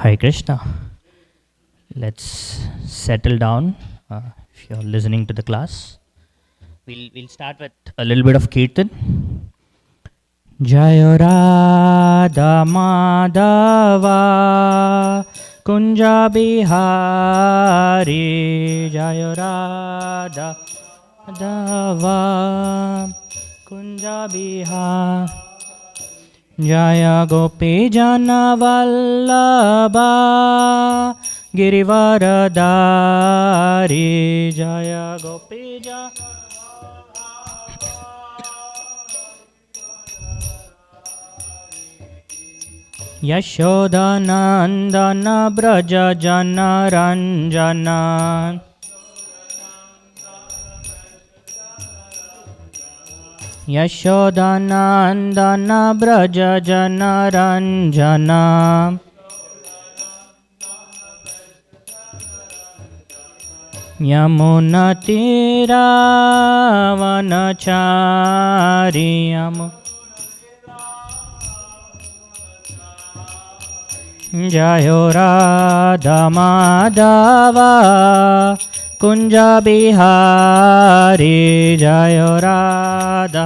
Hare Krishna. Let's settle down. If you're listening to the class, we'll start with a little bit of kirtan. Jayo Radha Madhava Kunja Bihari. Jayo Radha Madhava Kunja Bihari. Jaya Gopi Jana Vallabha Girivaradari. Jaya Gopi Jana Yashoda Nandana Braja Jana Ranjana. Yashoda Nandana Braja Jana Ranjana. Yamuna Tira Vanachari. Jayo Radha Madhava Kunja Bihari. Jayo Radha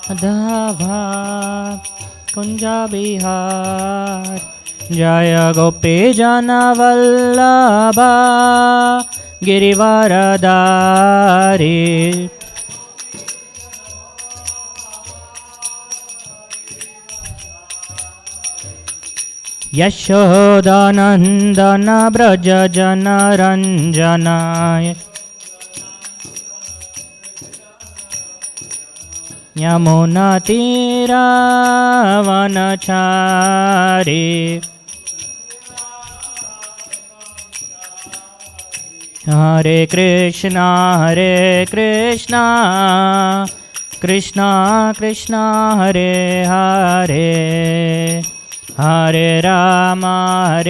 Madhava Kunja Bihari. Jaya Gopi Jana Vallabha Girivaradari. Yashoda Nandana Braja Jana Ranjana. Yamuna Tira Vanachari. Hare Krishna Krishna Krishna Hare Hare, Hare Rama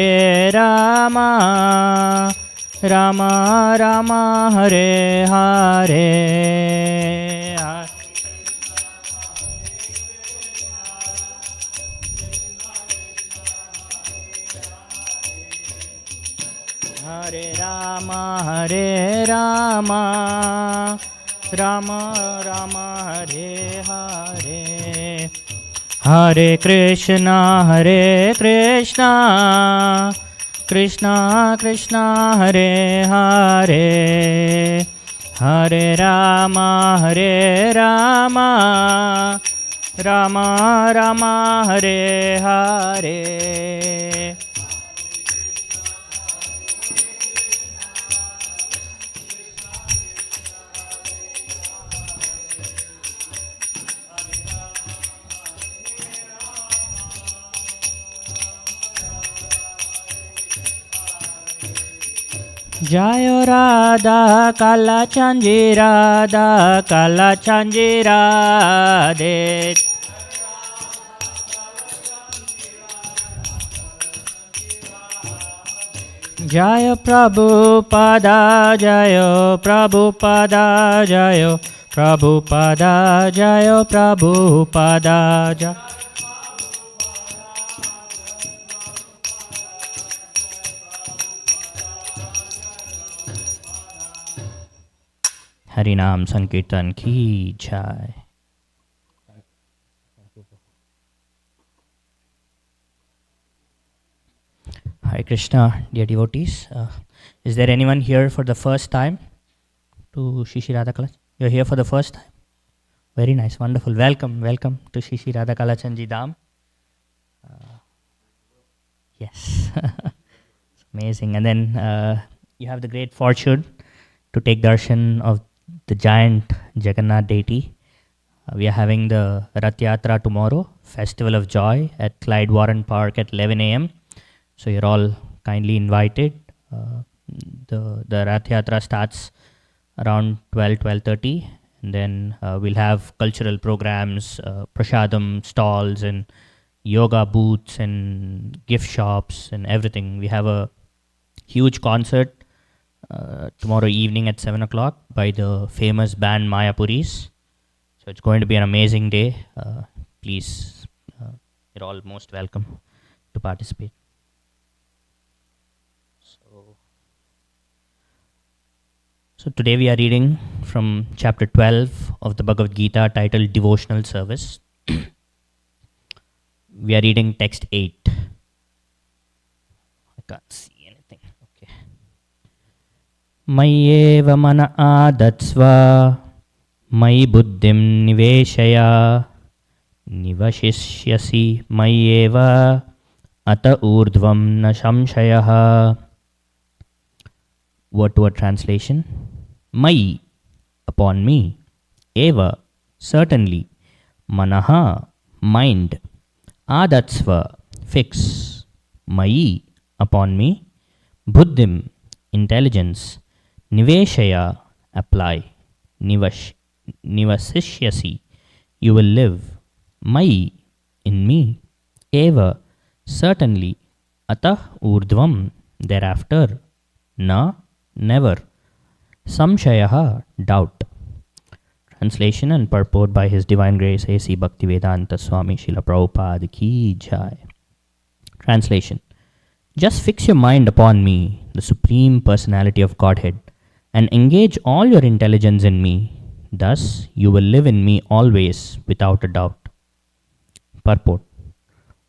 Rama Rama Hare Hare. Hare Rama Rama Rama Hare Hare, Hare Krishna Krishna Krishna Hare Hare, Hare Rama Rama Rama Hare Hare. Jayo Radha Kala Chanji Radha Kala Chanji Radhe. Jayo Prabhupada Jayo Prabhupada Jayo Prabhupada Jayo Prabhupada Jayo. Harinam Sankirtan ki jai. Hare Krishna, dear devotees. Is there anyone here for the first time to Shishi Radha Kalach? You're here for the first time? Very nice, wonderful. Welcome to Shishi Radha Kalachandji Dham. Yes, it's amazing. And then you have the great fortune to take darshan of the giant Jagannath deity. We are having the Rath Yatra tomorrow, Festival of Joy at Clyde Warren Park at 11 a.m. So you're all kindly invited. The Rath Yatra starts around 12:30, and then we'll have cultural programs, prasadam stalls, and yoga booths, and gift shops, and everything. We have a huge concert tomorrow evening at 7 o'clock by the famous band Mayapuris. So it's going to be an amazing day. Please, you're all most welcome to participate. So today we are reading from chapter 12 of the Bhagavad Gita titled Devotional Service. We are reading text 8. I can't see anything. Okay. Mayyeva mana adatsva mayi buddhim niveshaya nivashishyasi mayyeva ata urdhvam na samshayaha. Word-to-word translation. Mai, upon me. Eva, certainly. Manaha, mind. Adatsva, fix. Mai, upon me. Buddhim, intelligence. Niveshaya, apply. Nivasishyasi, you will live. Mai, in me. Eva, certainly. Atah urdhvam, thereafter. Na, never. Samshayaha, doubt. Translation and purport by His Divine Grace A.C. Bhaktivedanta Swami Srila Prabhupada Ki Jai. Translation. Just fix your mind upon me, the Supreme Personality of Godhead, and engage all your intelligence in me. Thus, you will live in me always without a doubt. Purport.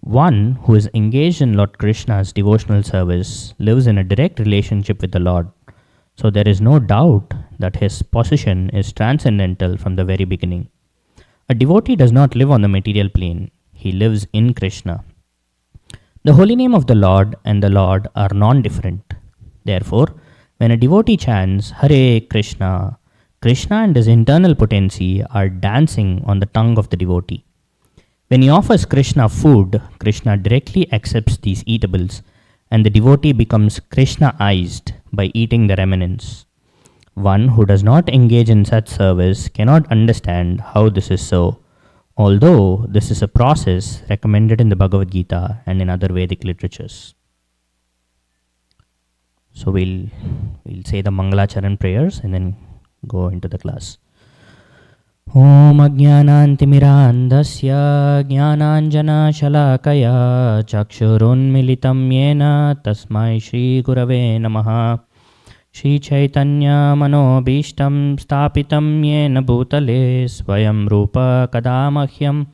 One who is engaged in Lord Krishna's devotional service lives in a direct relationship with the Lord. So there is no doubt that his position is transcendental from the very beginning. A devotee does not live on the material plane. He lives in Krishna. The holy name of the Lord and the Lord are non-different. Therefore, when a devotee chants Hare Krishna, Krishna and his internal potency are dancing on the tongue of the devotee. When he offers Krishna food, Krishna directly accepts these eatables, and the devotee becomes Krishna-ized by eating the remnants. One who does not engage in such service cannot understand how this is so, although this is a process recommended in the Bhagavad Gita and in other Vedic literatures. So we'll say the Mangalacharan prayers and then go into the class. Om Ajnanantimirandasya Jnananjana-shalakaya Chakshurunmilitam Yena Tasmai Shri Gurave Namaha. Shri Chaitanya Manobishtam Stapitam Yena Bhutale Swayam Rupa Kadamahyam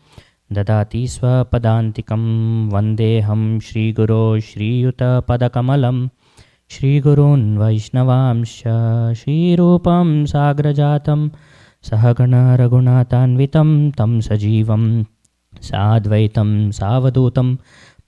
Dadati Swapadantikam Vandeham Shri Guru Shri Yuta Padakamalam Shri Gurun Vaishnavamsha Shri Rupam Sagrajatam Sahagana Raghunatanvitam Tam Sajivam Sadvaitam Savadutam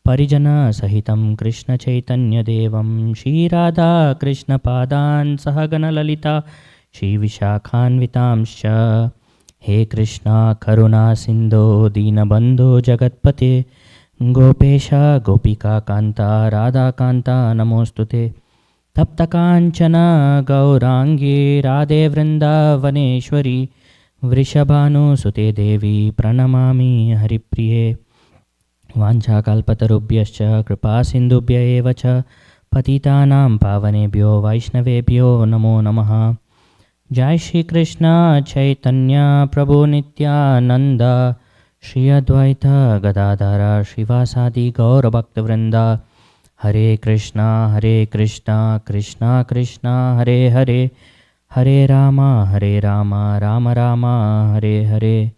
Parijana Sahitam Krishna Chaitanya Devam Shri Radha Krishna Padan Sahagana Lalita Shri Vishakhanvitamscha. He Krishna Karuna Sindho Dinabandho Jagatpate Gopesha Gopika Kanta Radha Kanta Namostute. Taptakanchana Gaurangi Radhe Vrindavaneshwari Vrishabhanu Sute Devi Pranamami Haripriye. Vancha kalpatarubhyascha kripa sindubhya evacha patitanam pavanebhyo vaishnavebhyo namo namaha. Jai Shri Krishna Chaitanya Prabhu Nityananda Shri Advaita Gadadhara Shrivasadi Gaura Bhakta Vrinda. Hare Krishna Krishna Krishna Hare Hare Hare Rama Rama Rama Hare Hare.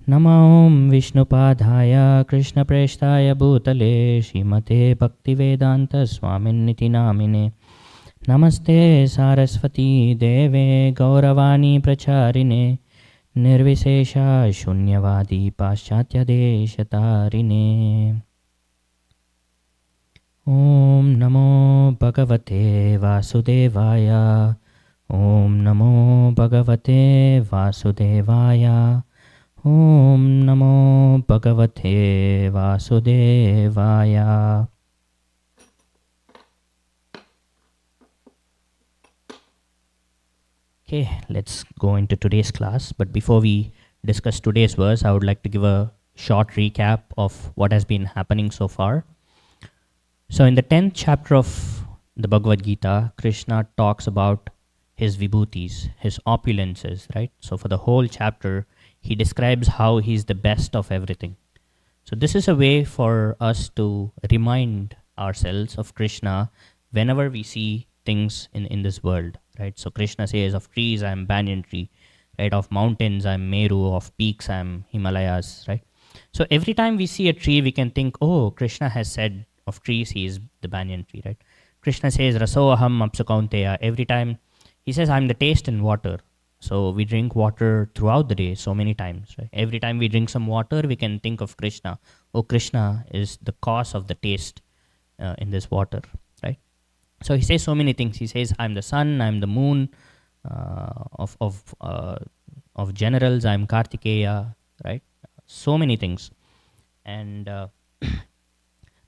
Nama Om Vishnupadhaya Krishna Preshtaya Bhutale Srimate Bhaktivedanta Swaminiti Namine. Namaste Saraswati Deve Gauravani Pracharine Nirvisesha Shunyavadi Paschatya Deshatarine. Om Namo Bhagavate Vasudevaya. Om Namo Bhagavate Vasudevaya. Om Namo Bhagavate Vasudevaya. Okay, let's go into today's class. But before we discuss today's verse, I would like to give a short recap of what has been happening so far. So in the 10th chapter of the Bhagavad Gita, Krishna talks about his vibhutis, his opulences, right? So for the whole chapter, he describes how he's the best of everything. So this is a way for us to remind ourselves of Krishna, whenever we see things in this world, right? So Krishna says, of trees I am banyan tree, right? Of mountains I am Meru, of peaks I am Himalayas, right? So every time we see a tree, we can think, oh, Krishna has said of trees he is the banyan tree, right? Krishna says, Rasoaham apsukaunteya. Every time he says, I'm the taste in water. So we drink water throughout the day so many times, right? Every time we drink some water, we can think of Krishna. Oh, Krishna is the cause of the taste in this water, right? So he says so many things. He says, I'm the sun, I'm the moon of generals, I'm Kartikeya, right? So many things. And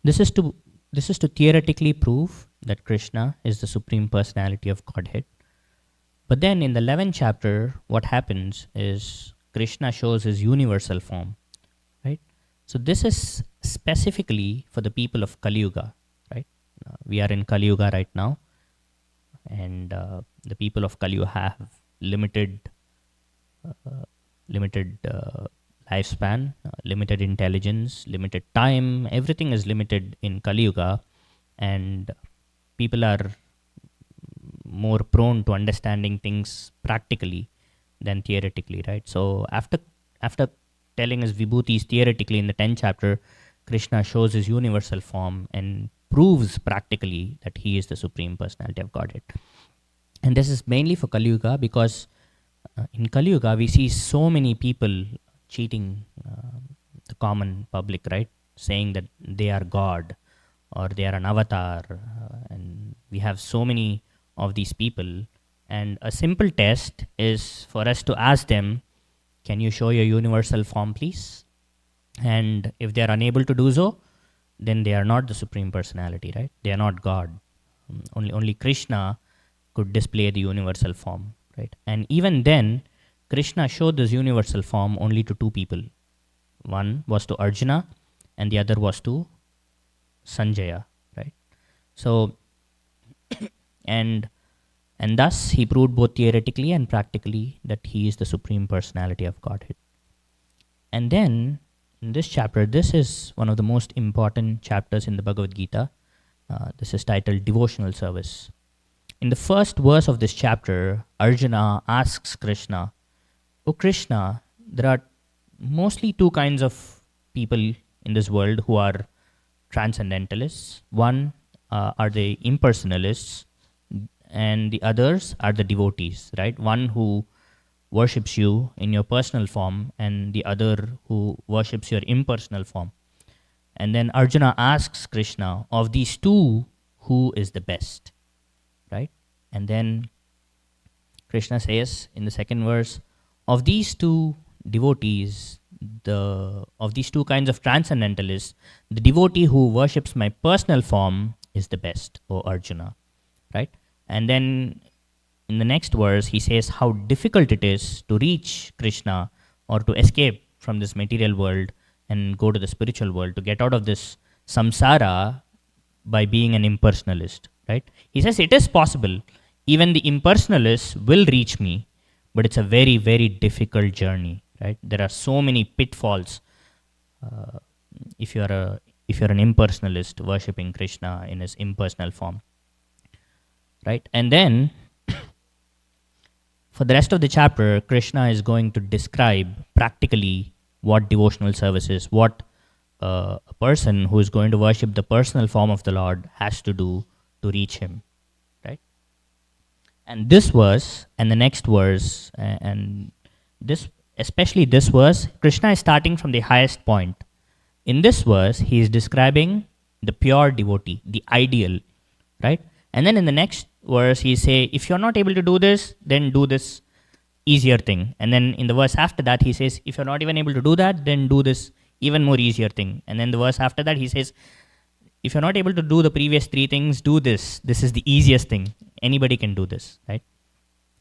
this is to theoretically prove that Krishna is the Supreme Personality of Godhead. But then in the 11th chapter, what happens is Krishna shows his universal form, right? So this is specifically for the people of Kali Yuga, right? We are in Kali Yuga right now, and the people of Kali Yuga have limited lifespan, limited intelligence, limited time. Everything is limited in Kali Yuga, and people are more prone to understanding things practically than theoretically, right? So after telling his vibhutis theoretically in the 10th chapter, Krishna shows his universal form and proves practically that he is the Supreme Personality of Godhead. And this is mainly for Kali Yuga because in Kali Yuga we see so many people cheating the common public, right? Saying that they are God or they are an avatar, and we have so many of these people, and a simple test is for us to ask them, can you show your universal form please? And if they are unable to do so, then they are not the Supreme Personality, right? They are not God. Only Krishna could display the universal form, right? And even then, Krishna showed this universal form only to two people. One was to Arjuna and the other was to Sanjaya, right? So and thus he proved both theoretically and practically that he is the Supreme Personality of Godhead. And then in this chapter, this is one of the most important chapters in the Bhagavad Gita. This is titled Devotional Service. In the first verse of this chapter, Arjuna asks Krishna, "Oh Krishna, there are mostly two kinds of people in this world who are transcendentalists. One are the impersonalists, and the others are the devotees, right? One who worships you in your personal form and the other who worships your impersonal form." And then Arjuna asks Krishna, of these two, who is the best, right? And then Krishna says in the second verse, of these two devotees, of these two kinds of transcendentalists, the devotee who worships my personal form is the best, O Arjuna, right? And then in the next verse, he says how difficult it is to reach Krishna or to escape from this material world and go to the spiritual world, to get out of this samsara by being an impersonalist, right? He says it is possible. Even the impersonalists will reach me, but it's a very, very difficult journey, right? There are so many pitfalls if you're an impersonalist worshipping Krishna in his impersonal form, right? And then for the rest of the chapter, Krishna is going to describe practically what devotional service is, what a person who is going to worship the personal form of the Lord has to do to reach him, right? And this verse and the next verse, and this, especially this verse, Krishna is starting from the highest point. In this verse, he is describing the pure devotee, the ideal, right? And then in the next verse, he say, if you're not able to do this, then do this easier thing. And then in the verse after that, he says, if you're not even able to do that, then do this even more easier thing. And then the verse after that, he says, if you're not able to do the previous three things, do this. This is the easiest thing. Anybody can do this, right?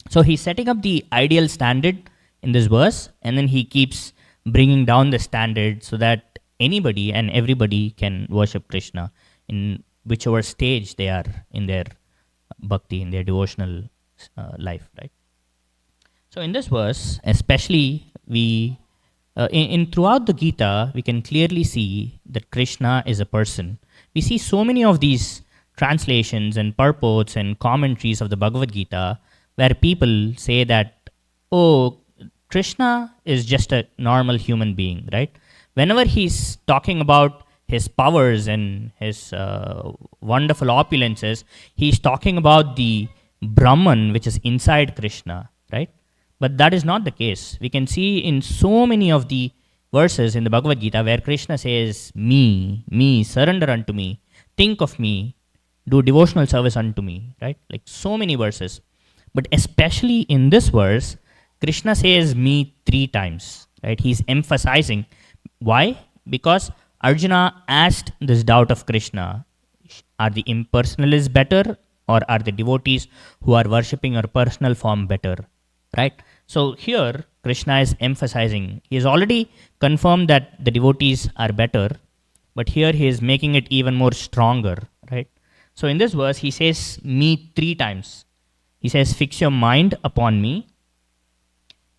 So he's setting up the ideal standard in this verse, and then he keeps bringing down the standard so that anybody and everybody can worship Krishna in whichever stage they are in their bhakti, in their devotional life, right? So in this verse, especially, we in throughout the Gita, we can clearly see that Krishna is a person. We see so many of these translations and purports and commentaries of the Bhagavad Gita where people say that, oh, Krishna is just a normal human being, right? Whenever he's talking about his powers and his wonderful opulences, he's talking about the Brahman which is inside Krishna, right? But that is not the case. We can see in so many of the verses in the Bhagavad Gita where Krishna says, me, surrender unto me, think of me, do devotional service unto me, right? Like so many verses. But especially in this verse, Krishna says me 3 times, right? He's emphasizing. Why? Because Arjuna asked this doubt of Krishna, are the impersonalists better or are the devotees who are worshipping your personal form better, right? So here Krishna is emphasizing. He has already confirmed that the devotees are better, but here he is making it even more stronger, right? So in this verse he says me 3 times. He says, fix your mind upon me,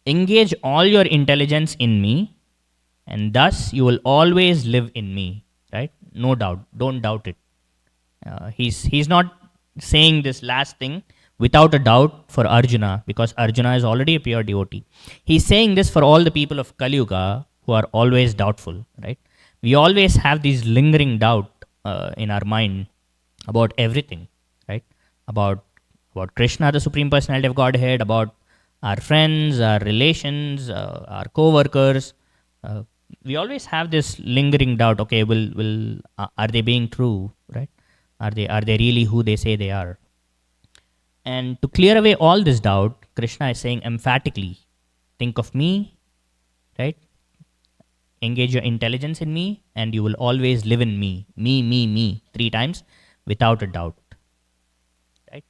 engage all your intelligence in me, and thus you will always live in me, right? No doubt. Don't doubt it. He's not saying this last thing without a doubt for Arjuna, because Arjuna is already a pure devotee. He's saying this for all the people of Kali Yuga who are always doubtful, right? We always have these lingering doubt in our mind about everything, right? About Krishna, the Supreme Personality of Godhead, about our friends, our relations, our co-workers. We always have this lingering doubt. Okay, are they being true, right? Are they really who they say they are? And to clear away all this doubt, Krishna is saying emphatically, think of me, right? Engage your intelligence in me, and you will always live in me. Me, 3 times, without a doubt. Right?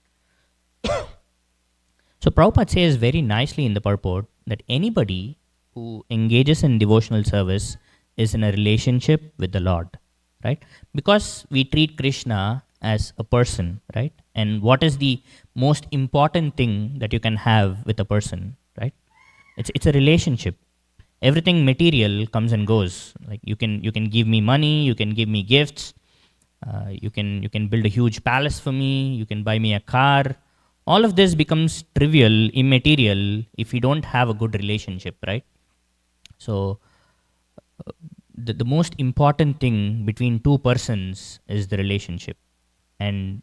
So Prabhupada says very nicely in the purport that anybody who engages in devotional service is in a relationship with the Lord, right? Because we treat Krishna as a person, right? And what is the most important thing that you can have with a person, right? It's a relationship. Everything material comes and goes. Like you can give me money, you can give me gifts, you can build a huge palace for me, you can buy me a car. All of this becomes trivial, immaterial if you don't have a good relationship, right? So the most important thing between 2 persons is the relationship. And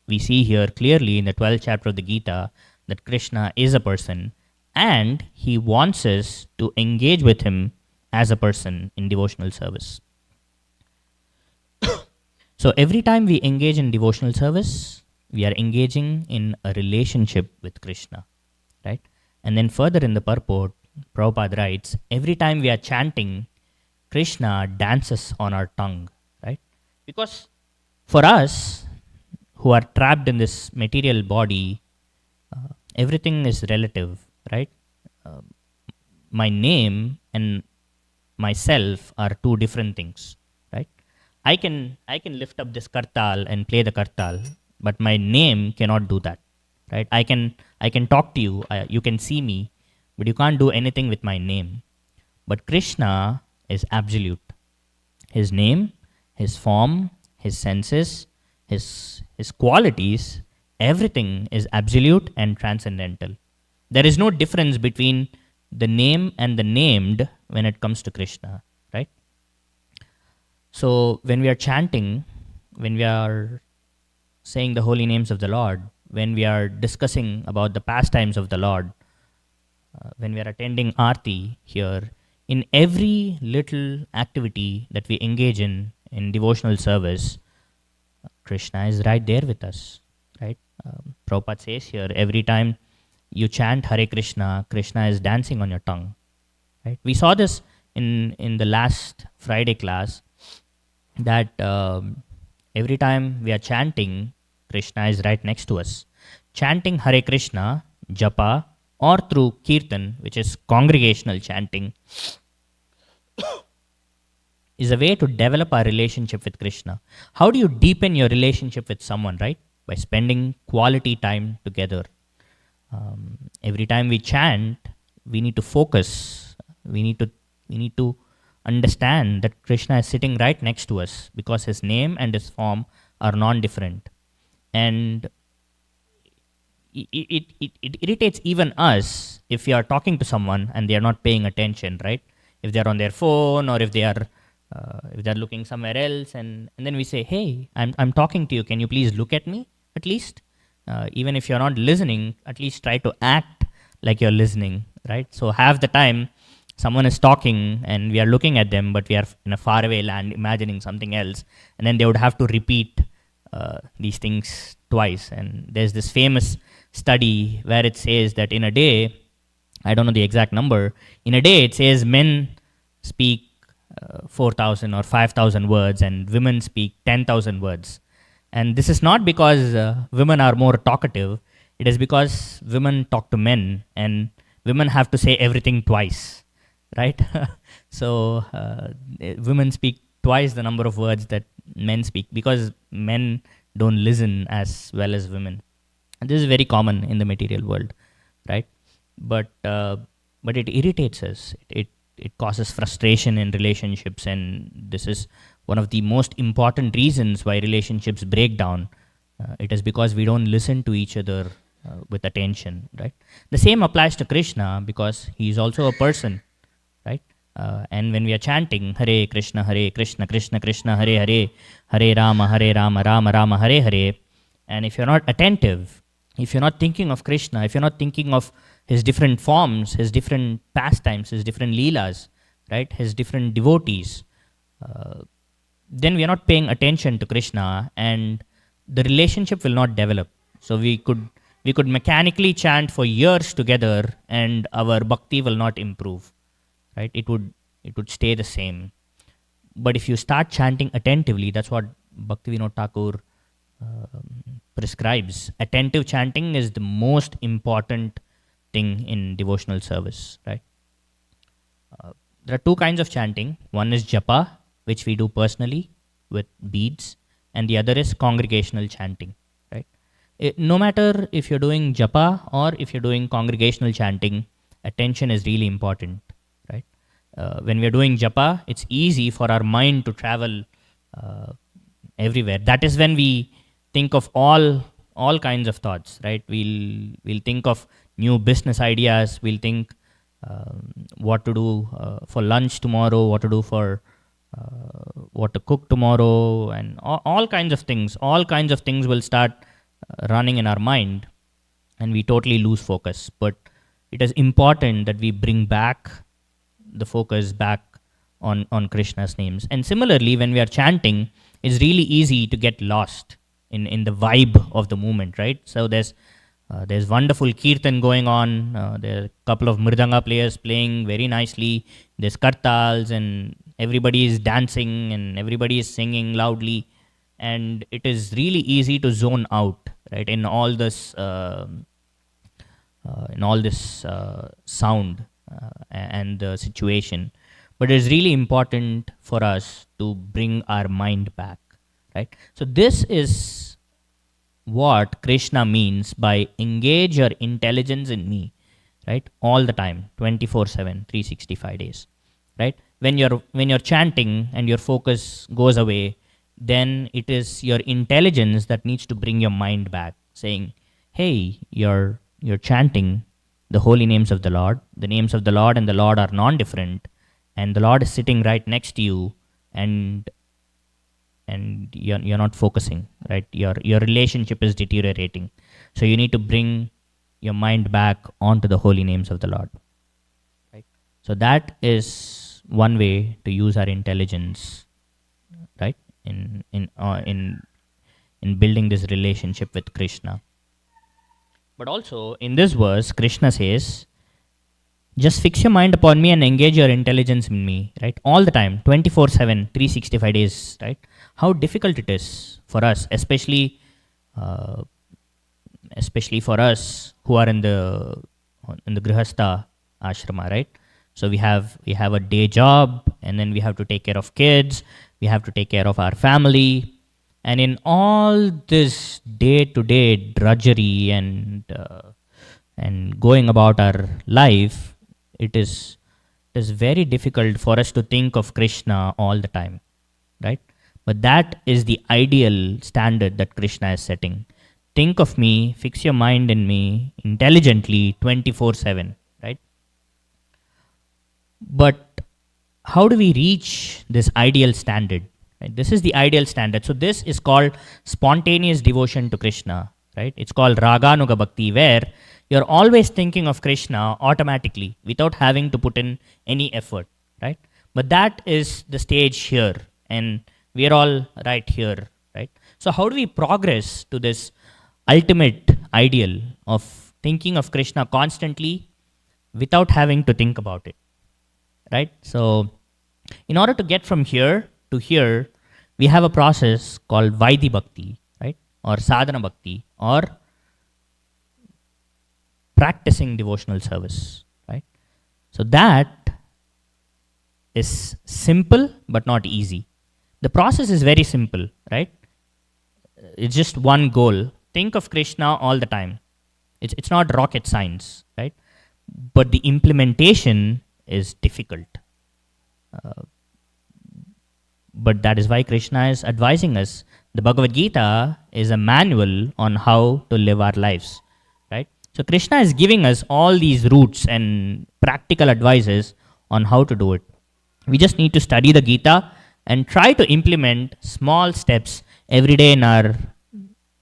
we see here clearly in the 12th chapter of the Gita that Krishna is a person and he wants us to engage with him as a person in devotional service. So every time we engage in devotional service, we are engaging in a relationship with Krishna, right? And then further in the purport, Prabhupada writes, every time we are chanting, Krishna dances on our tongue, right? Because for us who are trapped in this material body, everything is relative, right? My name and myself are 2 different things, right? I can lift up this kartal and play the kartal, but my name cannot do that, right? I can talk to you, you can see me, but you can't do anything with my name. But Krishna is absolute. His name, his form, his senses, his qualities, everything is absolute and transcendental. There is no difference between the name and the named when it comes to Krishna, right? So when we are chanting, when we are saying the holy names of the Lord, when we are discussing about the pastimes of the Lord, when we are attending Aarti here, in every little activity that we engage in devotional service, Krishna is right there with us, right? Prabhupada says here, every time you chant Hare Krishna, Krishna is dancing on your tongue, right? We saw this in the last Friday class, that every time we are chanting, Krishna is right next to us. Chanting Hare Krishna, japa, or through kirtan, which is congregational chanting, is a way to develop our relationship with Krishna. How do you deepen your relationship with someone, right? By spending quality time together. Every time we chant, we need to focus. We need to understand that Krishna is sitting right next to us because his name and his form are non-different. And it irritates even us if we are talking to someone and they are not paying attention, right? If they are on their phone, or if they're looking somewhere else, and then we say, hey, I'm talking to you, can you please look at me at least? Even if you're not listening, at least try to act like you're listening, right? So half the time someone is talking and we are looking at them, but we are in a faraway land imagining something else, and then they would have to repeat these things twice. And there's this famous study where it says that in a day, I don't know the exact number, in a day it says men speak 4,000 or 5,000 words and women speak 10,000 words. And this is not because women are more talkative, it is because women talk to men and women have to say everything twice, right? So women speak twice the number of words that men speak because men don't listen as well as women. And this is very common in the material world, right? But it irritates us. It causes frustration in relationships, and this is one of the most important reasons why relationships break down. It is because we don't listen to each other with attention, right? The same applies to Krishna because he is also a person, right? And when we are chanting Hare Krishna, Krishna Krishna, Hare Hare, Hare Rama, Rama Rama, Hare Hare, and if you're not attentive, if you're not thinking of Krishna, if you're not thinking of his different forms, his different pastimes, his different leelas, right, his different devotees, then we are not paying attention to Krishna, and the relationship will not develop. So we could mechanically chant for years together, and our bhakti will not improve, right? It would stay the same. But if you start chanting attentively, that's what Bhaktivinoda Thakur prescribes. Attentive chanting is the most important thing in devotional service, right? There are two kinds of chanting. One is japa, which we do personally with beads, and the other is congregational chanting, right? No matter if you're doing japa or if you're doing congregational chanting, attention is really important, right? When we're doing japa, it's easy for our mind to travel everywhere. That is when we think of all kinds of thoughts, right? We'll think of new business ideas. We'll think what to do for lunch tomorrow, what to do for what to cook tomorrow, and all kinds of things. All kinds of things will start running in our mind, and we totally lose focus. But it is important that we bring back the focus back on Krishna's names. And similarly, when we are chanting, it's really easy to get lost in the vibe of the moment, right? So there's wonderful kirtan going on. There are a couple of mridanga players playing very nicely. There's kartals, and everybody is dancing and everybody is singing loudly. And it is really easy to zone out, right? In all this sound and the situation. But it's really important for us to bring our mind back, right? So this is what Krishna means by engage your intelligence in me, right? All the time, 24/7, 365 days, right? When you're chanting and your focus goes away, then it is your intelligence that needs to bring your mind back, saying, hey, you're chanting the holy names of the Lord. The names of the Lord and the Lord are non-different, and the Lord is sitting right next to you, and you're not focusing, right? Your relationship is deteriorating. So you need to bring your mind back onto the holy names of the Lord, right? So that is one way to use our intelligence, right? In building this relationship with Krishna. But also in this verse, Krishna says, just fix your mind upon me and engage your intelligence in me, right? All the time, 24/7, 365 days, right? How difficult it is for us, especially for us who are in the Grihastha ashrama, right? So we have a day job, and then we have to take care of kids, we have to take care of our family, and in all this day-to-day drudgery and going about our life, it is very difficult for us to think of Krishna all the time, right? But that is the ideal standard that Krishna is setting. think of me, fix your mind in me intelligently 24/7, right? But how do we reach this ideal standard? Right? This is the ideal standard. So this is called spontaneous devotion to Krishna, right? It's called Raganuga Bhakti, where you're always thinking of Krishna automatically without having to put in any effort, right? But that is the stage here, and we are all right here, right? So how do we progress to this ultimate ideal of thinking of Krishna constantly without having to think about it, right? So in order to get from here to here, we have a process called Vaidhi Bhakti, right? Or Sadhana Bhakti, or practicing devotional service, right? So that is simple but not easy. The process is very simple, right? It's just one goal. Think of Krishna all the time. It's not rocket science, right? But the implementation is difficult. But that is why Krishna is advising us. The Bhagavad Gita is a manual on how to live our lives, right? So Krishna is giving us all these routes and practical advices on how to do it. We just need to study the Gita and try to implement small steps every day in our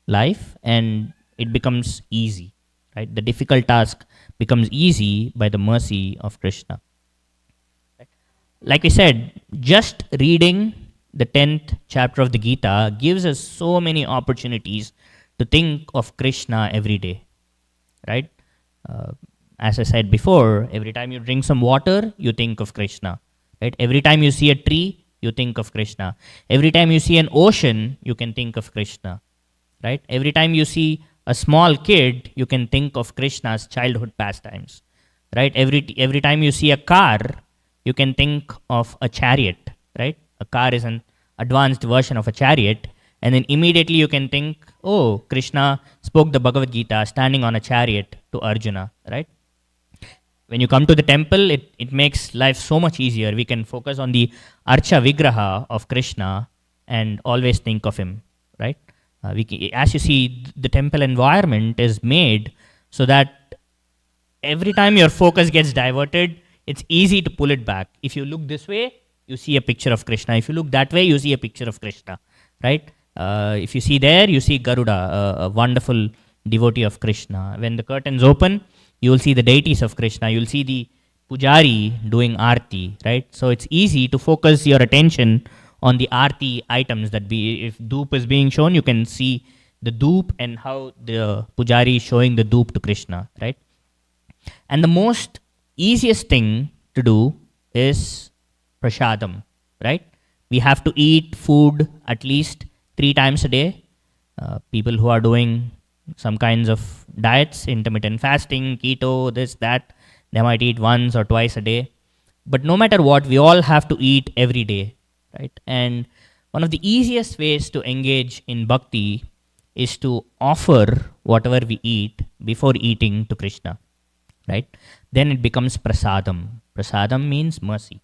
life, and it becomes easy, right? The difficult task becomes easy by the mercy of Krishna. Like we said, just reading the 10th chapter of the Gita gives us so many opportunities to think of Krishna every day, right? As I said before, every time you drink some water, you think of Krishna, right? Every time you see a tree, you think of Krishna. Every time you see an ocean, you can think of Krishna, right? Every time you see a small kid, you can think of Krishna's childhood pastimes, right? Every time you see a car, you can think of a chariot, right? A car is an advanced version of a chariot, and then immediately you can think, oh, Krishna spoke the Bhagavad Gita standing on a chariot to Arjuna, right? When you come to the temple, it makes life so much easier. We can focus on the Archa Vigraha of Krishna and always think of him, right? As you see, the temple environment is made so that every time your focus gets diverted, it's easy to pull it back. If you look this way, you see a picture of Krishna. If you look that way, you see a picture of Krishna, right? If you see there, you see Garuda, a wonderful devotee of Krishna. When the curtains open, you will see the deities of Krishna. You will see the pujari doing arti, right? So it's easy to focus your attention on the arti items that if dhoop is being shown, you can see the dhoop and how the pujari is showing the dhoop to Krishna, right? And the most easiest thing to do is prasadam, right? We have to eat food at least 3 times a day. People who are doing some kinds of diets, intermittent fasting, keto, this, that, they might eat once or twice a day. But no matter what, we all have to eat every day, right? And one of the easiest ways to engage in bhakti is to offer whatever we eat before eating to Krishna, right? Then it becomes prasadam. Prasadam means mercy,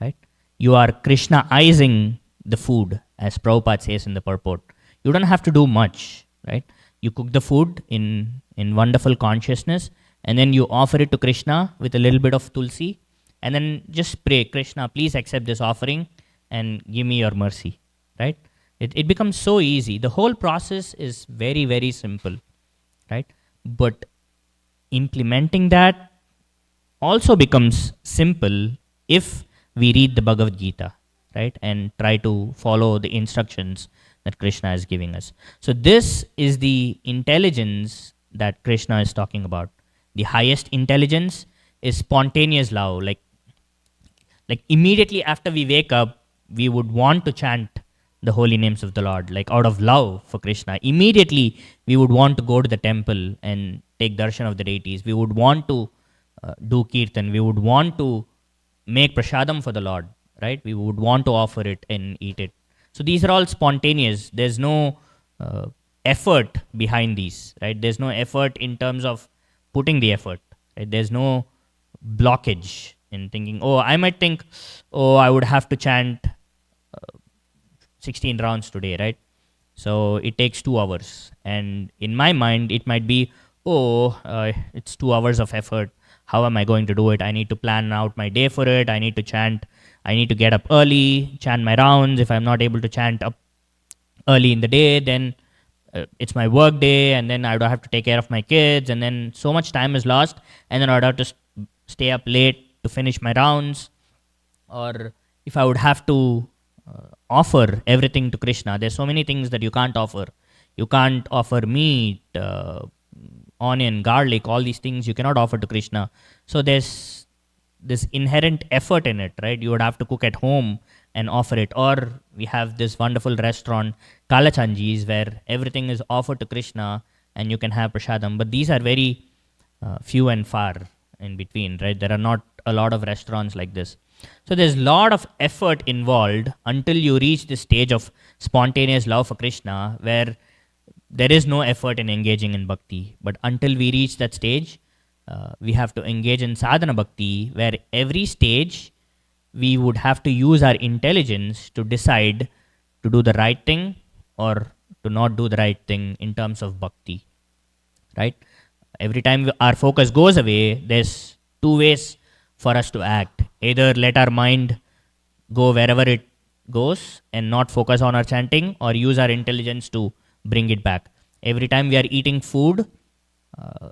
right? You are Krishnaizing the food, as Prabhupada says in the purport. You don't have to do much, right? You cook the food in wonderful consciousness, and then you offer it to Krishna with a little bit of tulsi, and then just pray, Krishna, please accept this offering and give me your mercy, right? It becomes so easy. The whole process is very, very simple, right? But implementing that also becomes simple if we read the Bhagavad Gita, right? And try to follow the instructions that Krishna is giving us. So this is the intelligence that Krishna is talking about. The highest intelligence is spontaneous love. Like immediately after we wake up, we would want to chant the holy names of the Lord, like out of love for Krishna. Immediately we would want to go to the temple and take darshan of the deities. We would want to do kirtan. We would want to make prasadam for the Lord, right? We would want to offer it and eat it. So these are all spontaneous. There's no effort behind these, right? There's no effort in terms of putting the effort, right? There's no blockage in thinking, I might think, I would have to chant 16 rounds today, right? So it takes 2 hours. And in my mind, it might be, oh, it's 2 hours of effort. How am I going to do it? I need to plan out my day for it. I need to chant. I need to get up early, chant my rounds. If I'm not able to chant up early in the day, then it's my work day, and then I would have to take care of my kids, and then so much time is lost, and then I would have to stay up late to finish my rounds. Or if I would have to offer everything to Krishna, there's so many things that you can't offer. You can't offer meat, onion, garlic, all these things you cannot offer to Krishna. So there's this inherent effort in it, right? You would have to cook at home and offer it. Or we have this wonderful restaurant, Kalachanji's, where everything is offered to Krishna and you can have prasadam. But these are very few and far in between, right? There are not a lot of restaurants like this. So there's a lot of effort involved until you reach this stage of spontaneous love for Krishna, where there is no effort in engaging in bhakti. But until we reach that stage, we have to engage in sadhana bhakti, where every stage we would have to use our intelligence to decide to do the right thing or to not do the right thing in terms of bhakti, right? Every time our focus goes away, there's two ways for us to act. Either let our mind go wherever it goes and not focus on our chanting, or use our intelligence to bring it back. Every time we are eating food,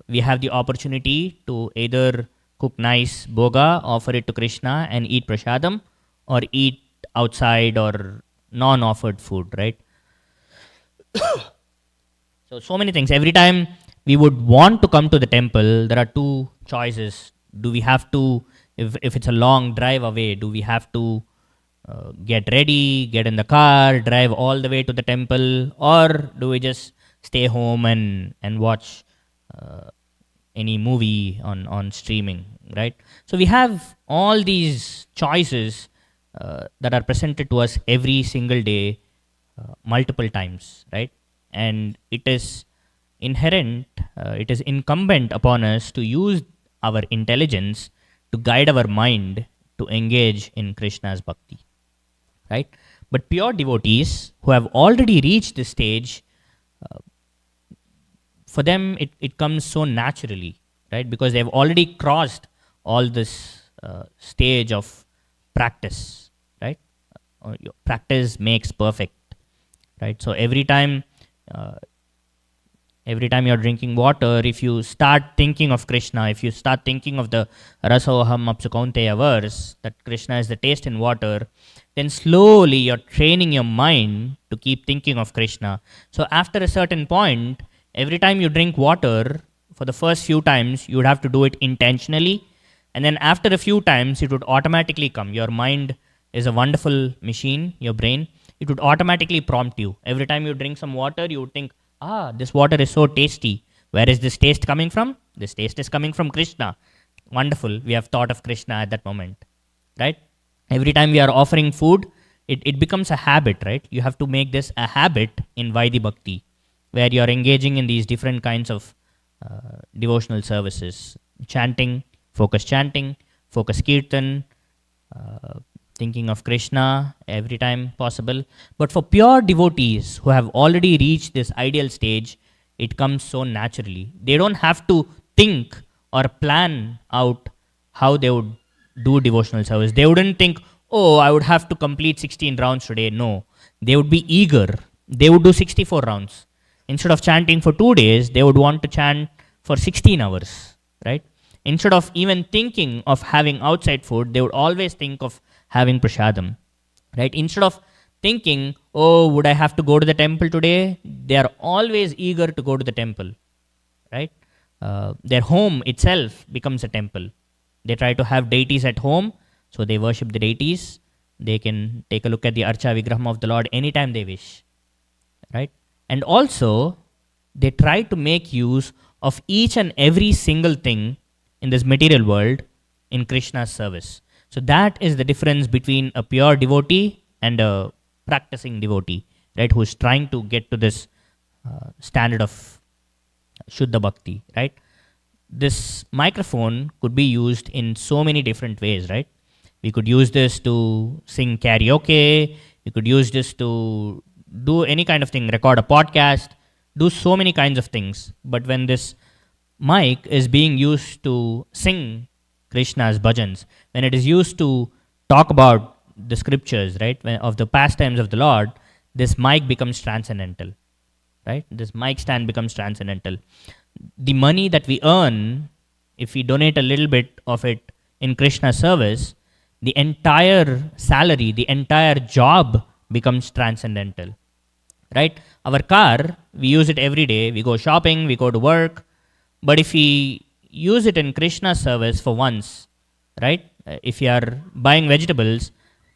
we have the opportunity to either cook nice bhoga, offer it to Krishna and eat prasadam, or eat outside or non-offered food, right? So many things. Every time we would want to come to the temple, there are two choices. Do we have to, if it's a long drive away, do we have to get ready, get in the car, drive all the way to the temple, or do we just stay home and watch any movie on streaming, right? So we have all these choices that are presented to us every single day, multiple times, right? And it is inherent, it is incumbent upon us to use our intelligence to guide our mind to engage in Krishna's bhakti, right? But pure devotees who have already reached this stage, for them it comes so naturally, right? Because they've already crossed all this stage of practice, right? Practice makes perfect, right? So every time you're drinking water, if you start thinking of Krishna, if you start thinking of the Rasoham Apsu Kaunteya verse, that Krishna is the taste in water, then slowly you're training your mind to keep thinking of Krishna. So after a certain point, every time you drink water, for the first few times, you would have to do it intentionally. And then after a few times, it would automatically come. Your mind is a wonderful machine, your brain. It would automatically prompt you. Every time you drink some water, you would think, this water is so tasty. Where is this taste coming from? This taste is coming from Krishna. Wonderful. We have thought of Krishna at that moment, right? Every time we are offering food, it becomes a habit, right? You have to make this a habit in Vaidhi Bhakti, where you are engaging in these different kinds of devotional services. Chanting, focus kirtan, thinking of Krishna every time possible. But for pure devotees who have already reached this ideal stage, it comes so naturally. They don't have to think or plan out how they would do devotional service. They wouldn't think, I would have to complete 16 rounds today. No, they would be eager. They would do 64 rounds. Instead of chanting for 2 days, they would want to chant for 16 hours, right? Instead of even thinking of having outside food, they would always think of having prasadam, right? Instead of thinking, would I have to go to the temple today? They are always eager to go to the temple, right? Their home itself becomes a temple. They try to have deities at home, so they worship the deities. They can take a look at the Archa Vigraham of the Lord anytime they wish, right? And also, they try to make use of each and every single thing in this material world in Krishna's service. So that is the difference between a pure devotee and a practicing devotee, right? Who is trying to get to this standard of Shuddha Bhakti, right? This microphone could be used in so many different ways, right? We could use this to sing karaoke. We could use this to do any kind of thing, record a podcast, do so many kinds of things. But when this mic is being used to sing Krishna's bhajans, when it is used to talk about the scriptures, right, of the pastimes of the Lord, this mic becomes transcendental, right? This mic stand becomes transcendental. The money that we earn, if we donate a little bit of it in Krishna's service, the entire salary, the entire job becomes transcendental, right? Our car, we use it every day. We go shopping, we go to work. But if we use it in Krishna's service for once, right? If we are buying vegetables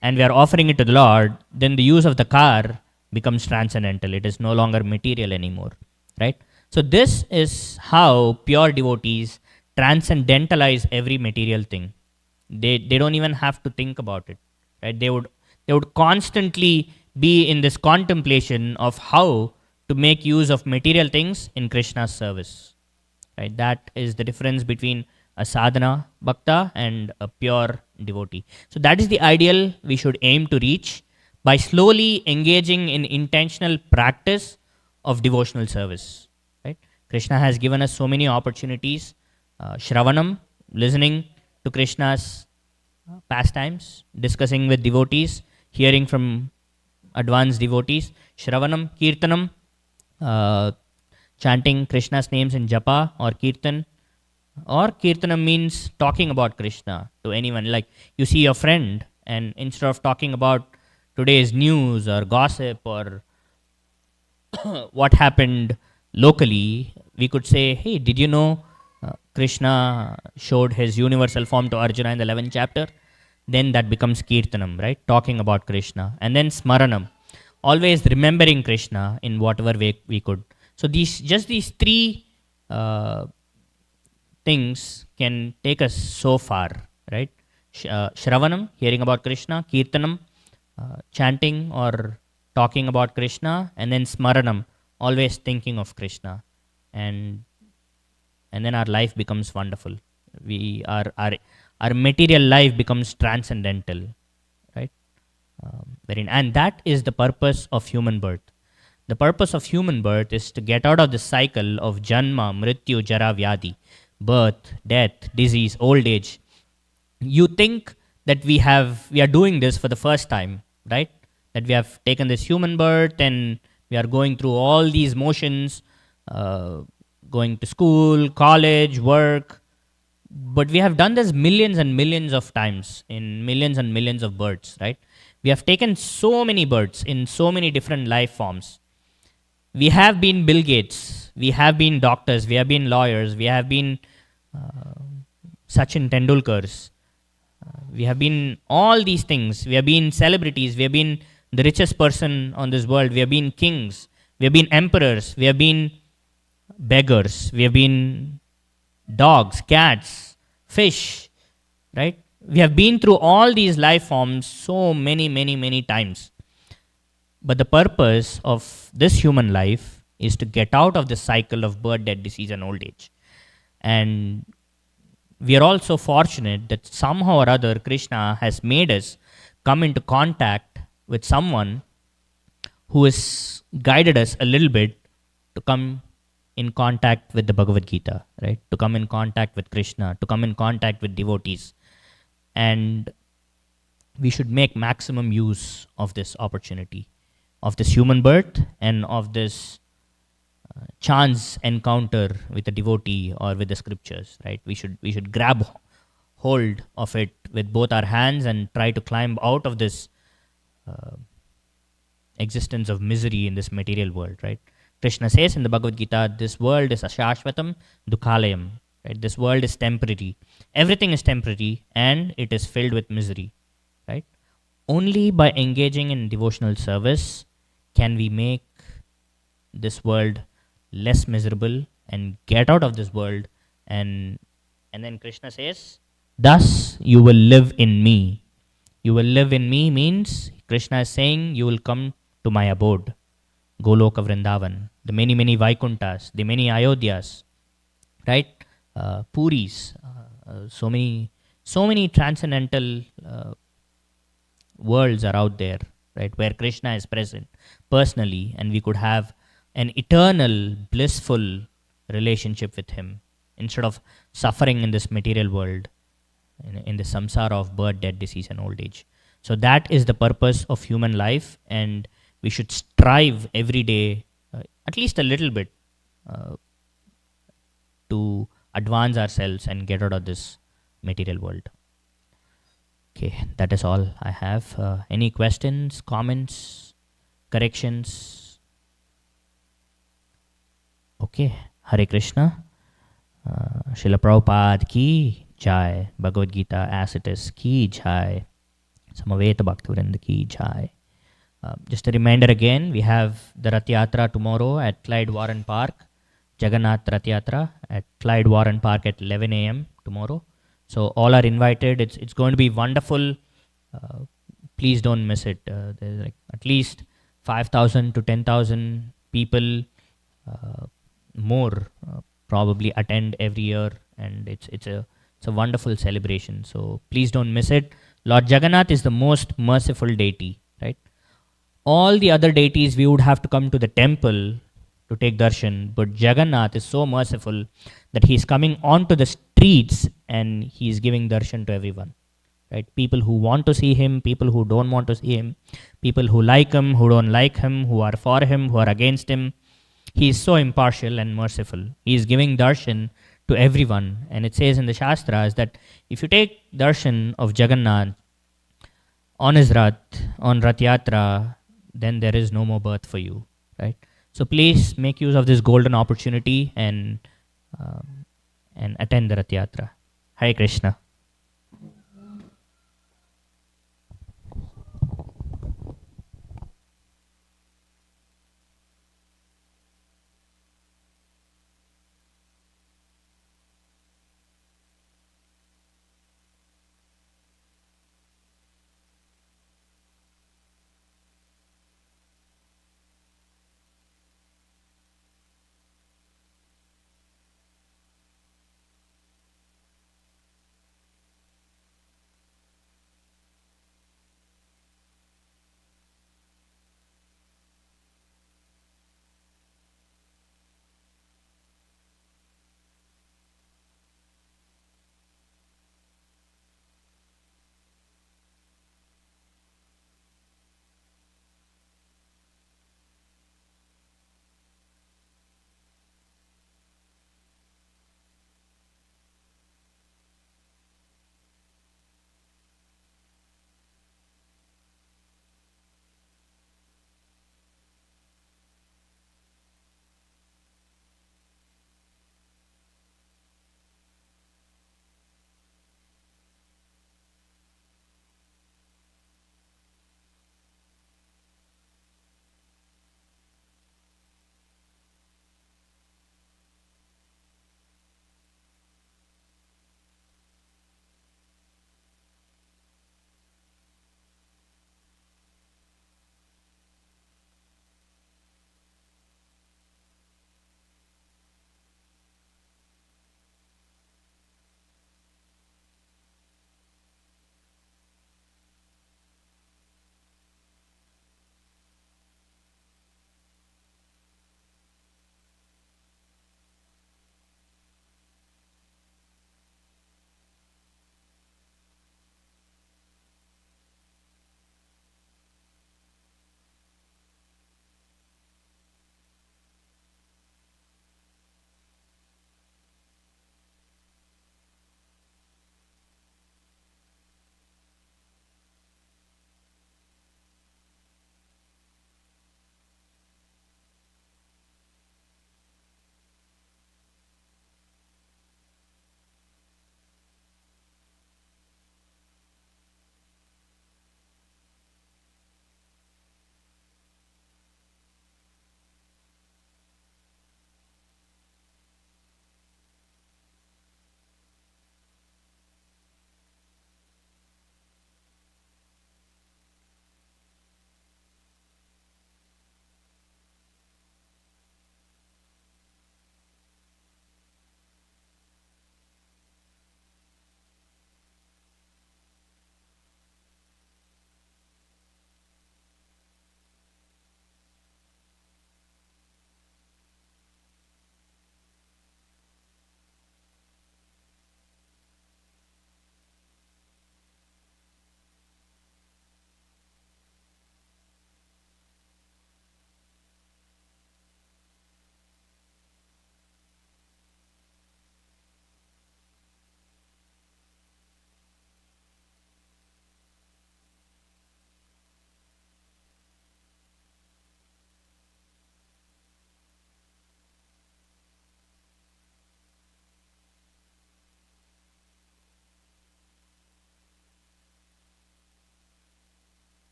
and we are offering it to the Lord, then the use of the car becomes transcendental. It is no longer material anymore, right? So this is how pure devotees transcendentalize every material thing. They don't even have to think about it, right? They would constantly be in this contemplation of how to make use of material things in Krishna's service, right? That is the difference between a sadhana bhakta and a pure devotee. So that is the ideal we should aim to reach by slowly engaging in intentional practice of devotional service, right? Krishna has given us so many opportunities. Shravanam, listening to Krishna's pastimes, discussing with devotees, hearing from advanced devotees. Shravanam, Kirtanam, chanting Krishna's names in japa or kirtan. Or Kirtanam means talking about Krishna to anyone. Like you see your friend, and instead of talking about today's news or gossip or what happened locally, we could say, hey, did you know Krishna showed his universal form to Arjuna in the 11th chapter? Then that becomes Kirtanam, right? Talking about Krishna. And then Smaranam, always remembering Krishna in whatever way we could. So these three things can take us so far, right? Shravanam, hearing about Krishna; Kirtanam, chanting or talking about Krishna; and then Smaranam, always thinking of Krishna, and then our life becomes wonderful. Our material life becomes transcendental, right? And that is the purpose of human birth. The purpose of human birth is to get out of the cycle of janma, mrityu, jara, vyadi, birth, death, disease, old age. You think that we are doing this for the first time, right? That we have taken this human birth and we are going through all these motions, going to school, college, work. But we have done this millions and millions of times in millions and millions of births, right? We have taken so many births in so many different life forms. We have been Bill Gates, we have been doctors, we have been lawyers, we have been Sachin Tendulkars, we have been all these things, we have been celebrities, we have been the richest person on this world, we have been kings, we have been emperors, we have been beggars, we have been dogs, cats, fish, right? We have been through all these life forms so many, many, many times. But the purpose of this human life is to get out of the cycle of birth, death, disease, and old age. And we are also fortunate that somehow or other Krishna has made us come into contact with someone who has guided us a little bit to come in contact with the Bhagavad Gita, right? To come in contact with Krishna, to come in contact with devotees. And we should make maximum use of this opportunity, of this human birth and of this chance encounter with a devotee or with the scriptures, right? We should grab hold of it with both our hands and try to climb out of this existence of misery in this material world, right? Krishna says in the Bhagavad Gita, this world is ashashvatam dukhalayam, right? This world is temporary. Everything is temporary and it is filled with misery, right? Only by engaging in devotional service can we make this world less miserable and get out of this world. And then Krishna says, thus you will live in me. You will live in me means Krishna is saying you will come to my abode, Goloka Vrindavan, the many, many Vaikunthas, the many Ayodhyas, right? Puris, so many transcendental worlds are out there, right? Where Krishna is present personally, and we could have an eternal, blissful relationship with Him instead of suffering in this material world, in the samsara of birth, death, disease, and old age. So that is the purpose of human life, and we should strive every day, at least a little bit, uh, to advance ourselves and get out of this material world. Okay, that is all I have. Any questions, comments, corrections? Okay, Hare Krishna. Srila Prabhupada ki jai. Bhagavad Gita as it is ki jai. Samaveta Bhaktivinoda ki jai. Just a reminder again, we have the Rath Yatra tomorrow at Clyde Warren Park. Jagannath Rath Yatra at Clyde Warren Park at 11 a.m. tomorrow. So all are invited. It's going to be wonderful. Please don't miss it. There's like at least 5,000 to 10,000 people more probably attend every year, and it's a wonderful celebration. So please don't miss it. Lord Jagannath is the most merciful deity, right? All the other deities we would have to come to the temple to take darshan, but Jagannath is so merciful that he is coming onto the streets and he is giving darshan to everyone, right? People who want to see him, people who don't want to see him, people who like him, who don't like him, who are for him, who are against him. He is so impartial and merciful. He is giving darshan to everyone, and it says in the Shastras that if you take darshan of Jagannath on his Rath, on Rath Yatra, then there is no more birth for you, right? So please make use of this golden opportunity and attend the Rath Yatra. Hare Krishna.